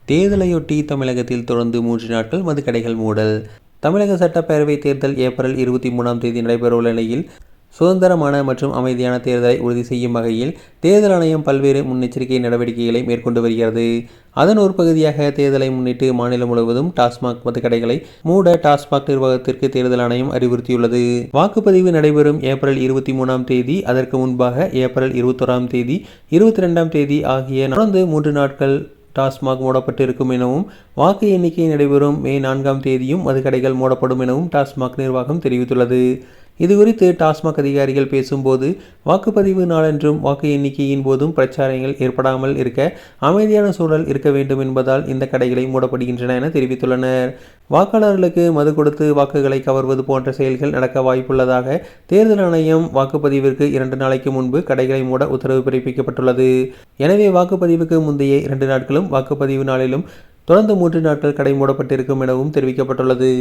தேர்தலையொட்டி தமிழகத்தில் தொடர்ந்து 3 நாட்கள் மதுக்கடைகள் மூடல். தமிழக சட்டப்பேரவை தேர்தல் ஏப்ரல் 23ஆம் தேதி நடைபெறவுள்ள நிலையில், சுதந்திரமான மற்றும் அமைதியான தேர்தலை உறுதி செய்யும் வகையில் தேர்தல் ஆணையம் பல்வேறு முன்னெச்சரிக்கை நடவடிக்கைகளை மேற்கொண்டு வருகிறது. அதன் ஒரு பகுதியாக தேர்தலை முன்னிட்டு மாநிலம் முழுவதும் டாஸ்மாக் மதுக்கடைகளை மூட டாஸ்மாக் நிர்வாகத்திற்கு தேர்தல் ஆணையம் அறிவுறுத்தியுள்ளது. வாக்குப்பதிவு நடைபெறும் ஏப்ரல் 23ஆம் தேதி, அதற்கு முன்பாக ஏப்ரல் 21ஆம் தேதி, 22ஆம் தேதி ஆகிய தொடர்ந்து 3 நாட்கள் டாஸ்மாக் மூடப்பட்டிருக்கும் எனவும், வாக்கு எண்ணிக்கை நடைபெறும் மே 4ஆம் தேதியும் மதுக்கடைகள் மூடப்படும் எனவும் டாஸ்மாக் நிர்வாகம் தெரிவித்துள்ளது. இதுகுறித்து டாஸ்மாக் அதிகாரிகள் பேசும்போது, வாக்குப்பதிவு நாளன்றும் வாக்கு எண்ணிக்கையின் போதும் பிரச்சாரங்கள் ஏற்படாமல் இருக்க அமைதியான சூழல் இருக்க வேண்டும் என்பதால் இந்த கடைகளை மூடப்படுகின்றன என தெரிவித்துள்ளனர். வாக்காளர்களுக்கு மது கொடுத்து வாக்குகளை கவர்வது போன்ற செயல்கள் நடக்க வாய்ப்புள்ளதாக தேர்தல் ஆணையம் வாக்குப்பதிவிற்கு 2 நாளைக்கு முன்பு கடைகளை மூட உத்தரவு பிறப்பிக்கப்பட்டுள்ளது. எனவே வாக்குப்பதிவுக்கு முந்தைய 2 நாட்களும், வாக்குப்பதிவு நாளிலும் தொடர்ந்து 3 நாட்கள் கடை மூடப்பட்டிருக்கும் எனவும் தெரிவிக்கப்பட்டுள்ளது.